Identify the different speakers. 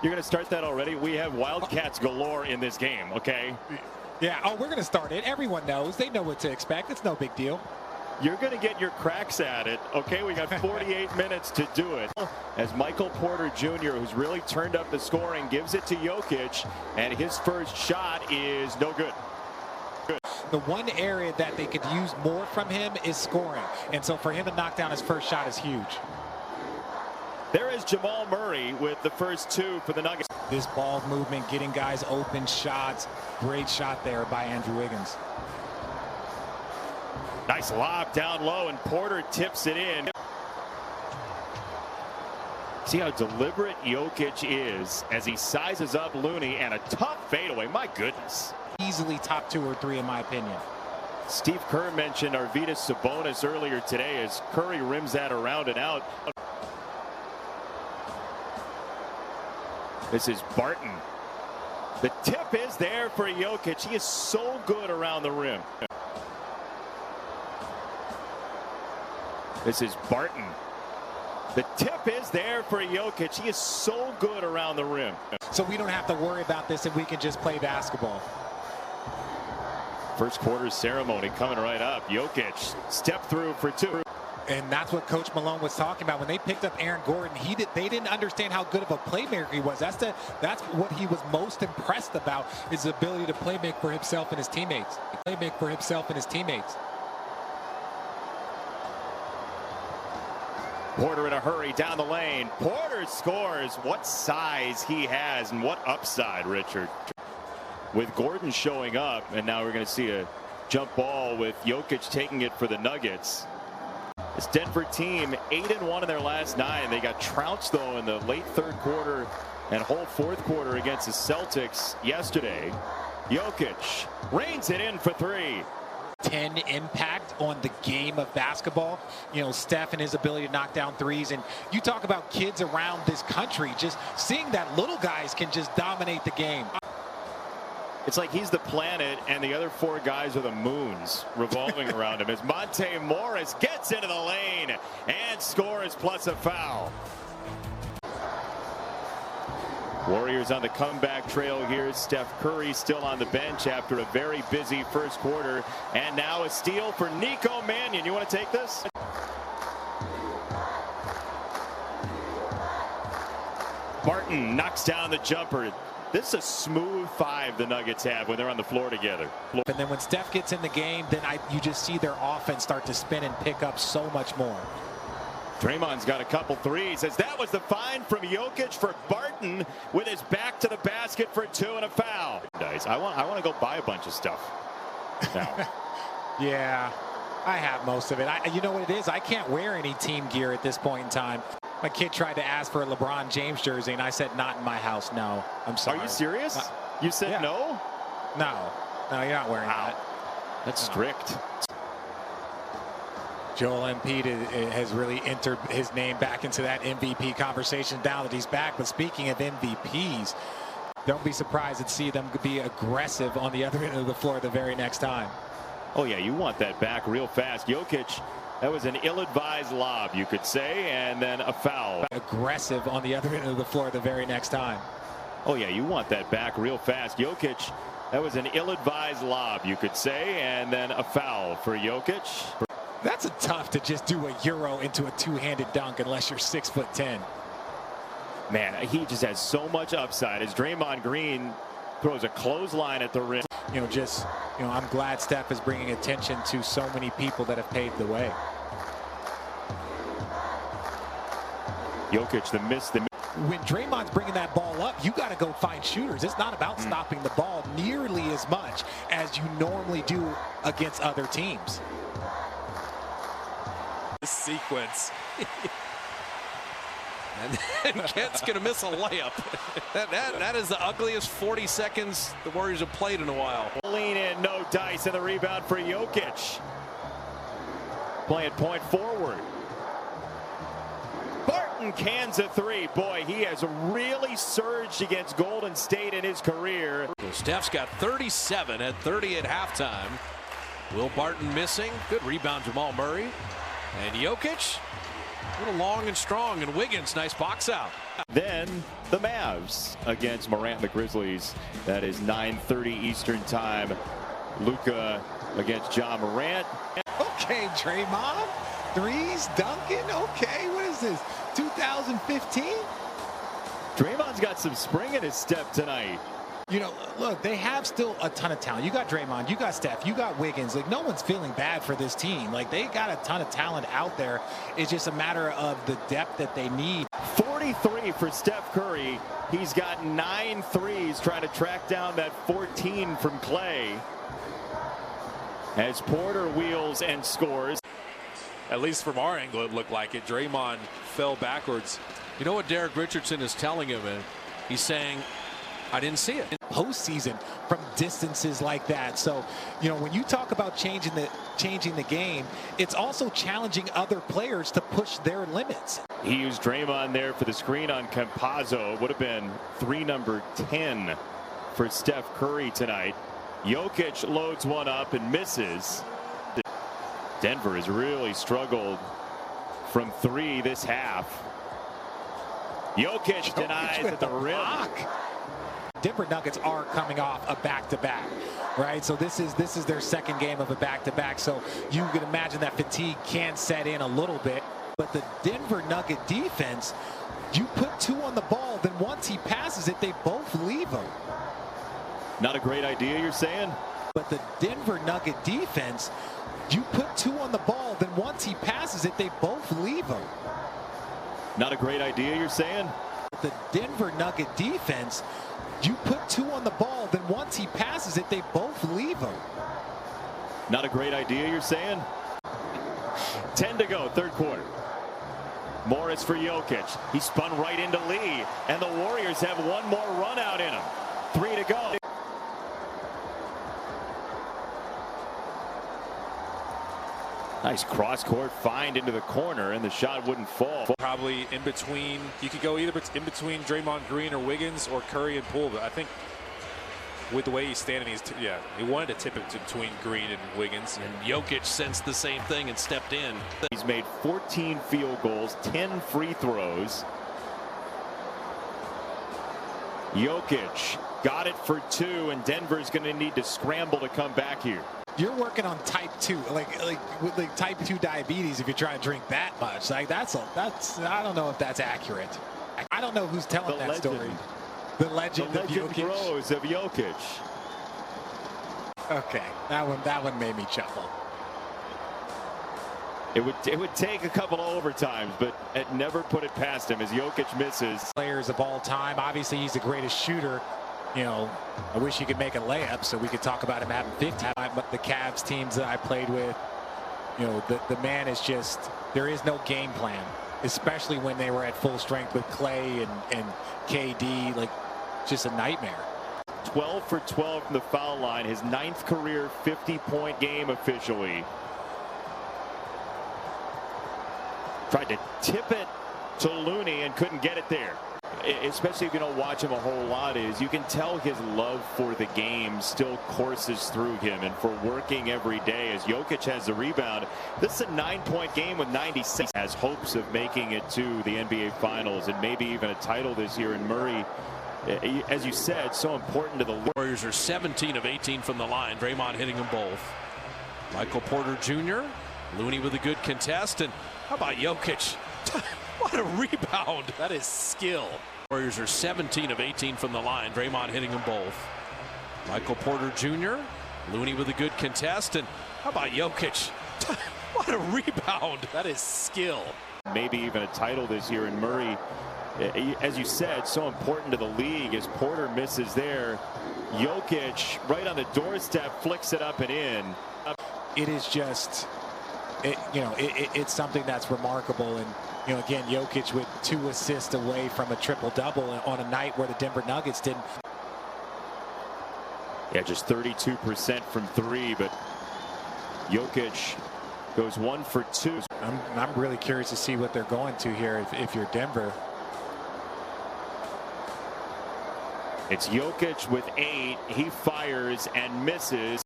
Speaker 1: You're going to start that already? We have Wildcats galore in this game, okay?
Speaker 2: Yeah, oh, we're going to start it. Everyone knows. They know what to expect. It's no big deal.
Speaker 1: You're going to get your cracks at it, okay? We got 48 minutes to do it. As Michael Porter Jr., who's really turned up the scoring, gives it to Jokic, and his first shot is no good.
Speaker 2: The one area that they could use more from him is scoring. And so for him to knock down his first shot is huge.
Speaker 1: There is Jamal Murray with the first two for the Nuggets.
Speaker 2: This ball movement, getting guys open shots. Great shot there by Andrew Wiggins.
Speaker 1: Nice lob down low, and Porter tips it in. See how deliberate Jokic is as he sizes up Looney, and a tough fadeaway. My goodness.
Speaker 2: Easily top 2 or 3 in my opinion.
Speaker 1: Steve Kerr mentioned Arvydas Sabonis earlier today as Curry rims that around and out. This is Barton. The tip is there for Jokic. He is so good around the rim. This is Barton. The tip is there for Jokic. He is so good around the rim.
Speaker 2: So we don't have to worry about this and we can just play basketball.
Speaker 1: First quarter ceremony coming right up. Jokic step through for 2.
Speaker 2: And that's what Coach Malone was talking about when they picked up Aaron Gordon. They didn't understand how good of a playmaker he was. That's what he was most impressed about, his ability to playmake for himself and his teammates. Playmake for himself and his teammates.
Speaker 1: Porter in a hurry down the lane. Porter scores. What size he has and what upside, Richard. With Gordon showing up, and now we're going to see a jump ball with Jokic taking it for the Nuggets. This Denver team 8-1 in their last 9. They got trounced though in the late third quarter and whole fourth quarter against the Celtics yesterday. Jokic reins it in for 3.
Speaker 2: 10 impact on the game of basketball. You know, Steph and his ability to knock down threes. And you talk about kids around this country, just seeing that little guys can just dominate the game.
Speaker 1: It's like he's the planet and the other 4 guys are the moons revolving around him as Monte Morris gets into the lane and scores plus a foul. Warriors on the comeback trail here. Steph Curry still on the bench after a very busy first quarter. And now a steal for Nico Mannion. You want to take this? Barton knocks down the jumper. This is a smooth 5 the Nuggets have when they're on the floor together.
Speaker 2: And then when Steph gets in the game, then you just see their offense start to spin and pick up so much more.
Speaker 1: Draymond's got a couple threes as that was the find from Jokic for Barton with his back to the basket for 2 and a foul. I want to go buy a bunch of stuff now.
Speaker 2: Yeah, I have most of it. You know what it is? I can't wear any team gear at this point in time. My kid tried to ask for a LeBron James jersey, and I said, not in my house, no. I'm sorry.
Speaker 1: Are you serious? You said
Speaker 2: yeah.
Speaker 1: no?
Speaker 2: No, you're not wearing that.
Speaker 1: That's strict.
Speaker 2: Joel Embiid has really entered his name back into that MVP conversation now that he's back. But speaking of MVPs, don't be surprised to see them be aggressive on the other end of the floor the very next time.
Speaker 1: Oh, yeah, you want that back real fast. Jokic, that was an ill-advised lob, you could say, and then a foul.
Speaker 2: Aggressive on the other end of the floor the very next time.
Speaker 1: Oh, yeah, you want that back real fast. Jokic, that was an ill-advised lob, you could say, and then a foul for Jokic.
Speaker 2: That's tough to just do a Euro into a two-handed dunk unless you're 6'10".
Speaker 1: Man, he just has so much upside as Draymond Green throws a clothesline at the rim.
Speaker 2: I'm glad Steph is bringing attention to so many people that have paved the way.
Speaker 1: Jokic, the miss.
Speaker 2: When Draymond's bringing that ball up, you got to go find shooters. It's not about stopping the ball nearly as much as you normally do against other teams.
Speaker 3: Sequence. And Kent's going to miss a layup. That is the ugliest 40 seconds the Warriors have played in a while.
Speaker 1: Lean in, no dice, and the rebound for Jokic. Playing point forward. Barton cans a 3. Boy, he has really surged against Golden State in his career.
Speaker 3: Steph's got 37 at 30 at halftime. Will Barton missing. Good rebound, Jamal Murray. And Jokic A little long and strong, and Wiggins, nice box out.
Speaker 1: Then the Mavs against Morant and the Grizzlies. That is 9:30 Eastern time. Luka against Ja Morant.
Speaker 2: Okay, Draymond. Threes, Duncan. Okay, what is this, 2015?
Speaker 1: Draymond's got some spring in his step tonight.
Speaker 2: You know, look, they have still a ton of talent. You got Draymond, you got Steph, you got Wiggins. Like, no one's feeling bad for this team. Like, they got a ton of talent out there. It's just a matter of the depth that they need.
Speaker 1: 43 for Steph Curry. He's got 9 threes, trying to track down that 14 from Clay. As Porter wheels and scores.
Speaker 4: At least from our angle, it looked like it. Draymond fell backwards.
Speaker 3: You know what Derek Richardson is telling him? He's saying, I didn't see it.
Speaker 2: Postseason from distances like that. So, you know, when you talk about changing the game, it's also challenging other players to push their limits.
Speaker 1: He used Draymond there for the screen on Campazzo. Would have been number 10 for Steph Curry tonight. Jokic loads one up and misses. Denver has really struggled from 3 this half. Jokic denies at the rim.
Speaker 2: Denver Nuggets are coming off a back-to-back, right? So this is their second game of a back-to-back. So you can imagine that fatigue can set in a little bit. But the Denver Nugget defense, you put 2 on the ball, then once he passes it, they both leave him.
Speaker 1: Not a great idea, you're saying?
Speaker 2: But the Denver Nugget defense, you put 2 on the ball, then once he passes it, they both leave him.
Speaker 1: Not a great idea, you're saying?
Speaker 2: The Denver Nugget defense, you put 2 on the ball, then once he passes it, they both leave him.
Speaker 1: Not a great idea, you're saying? 10 to go, third quarter. Morris for Jokic. He spun right into Lee, and the Warriors have one more run out in him. 3 to go. Nice cross-court find into the corner, and the shot wouldn't fall.
Speaker 4: Probably in between. You could go either in between Draymond Green or Wiggins or Curry and Poole. But I think with the way he's standing, he wanted to tip it between Green and Wiggins.
Speaker 3: And Jokic sensed the same thing and stepped in.
Speaker 1: He's made 14 field goals, 10 free throws. Jokic got it for 2, and Denver's going to need to scramble to come back here.
Speaker 2: You're working on type 2, like type 2 diabetes if you're trying to drink that much. Like that's I don't know if that's accurate. I don't know who's telling that story. The legend of Jokic.
Speaker 1: Grows of Jokic.
Speaker 2: Okay, that one made me chuckle.
Speaker 1: It would take a couple of overtimes, but it never put it past him as Jokic misses.
Speaker 2: Players of all time. Obviously, he's the greatest shooter. You know, I wish he could make a layup so we could talk about him having 50. But the Cavs teams that I played with, you know, the man is just, there is no game plan, especially when they were at full strength with Clay and KD, like just a nightmare.
Speaker 1: 12 for 12 from the foul line, his 9th career 50-point game officially. Tried to tip it to Looney and couldn't get it there. Especially if you don't watch him a whole lot, is you can tell his love for the game still courses through him and for working every day as Jokic has the rebound. This is a 9-point game with 96. Has hopes of making it to the NBA Finals and maybe even a title this year. And Murray, as you said, so important to the
Speaker 3: Warriors are 17 of 18 from the line. Draymond hitting them both. Michael Porter Jr., Looney with a good contest, and how about Jokic? What a rebound.
Speaker 4: That is skill.
Speaker 3: Warriors are 17 of 18 from the line. Draymond hitting them both. Michael Porter Jr., Looney with a good contest, and how about Jokic? What a rebound.
Speaker 4: That is skill.
Speaker 1: Maybe even a title this year. And Murray, as you said, so important to the league as Porter misses there. Jokic right on the doorstep, flicks it up and in.
Speaker 2: It is just, it's something that's remarkable. And, you know, again, Jokic with 2 assists away from a triple-double on a night where the Denver Nuggets didn't.
Speaker 1: Yeah, just 32% from 3, but Jokic goes 1 for 2.
Speaker 2: I'm really curious to see what they're going to here if you're Denver.
Speaker 1: It's Jokic with 8. He fires and misses.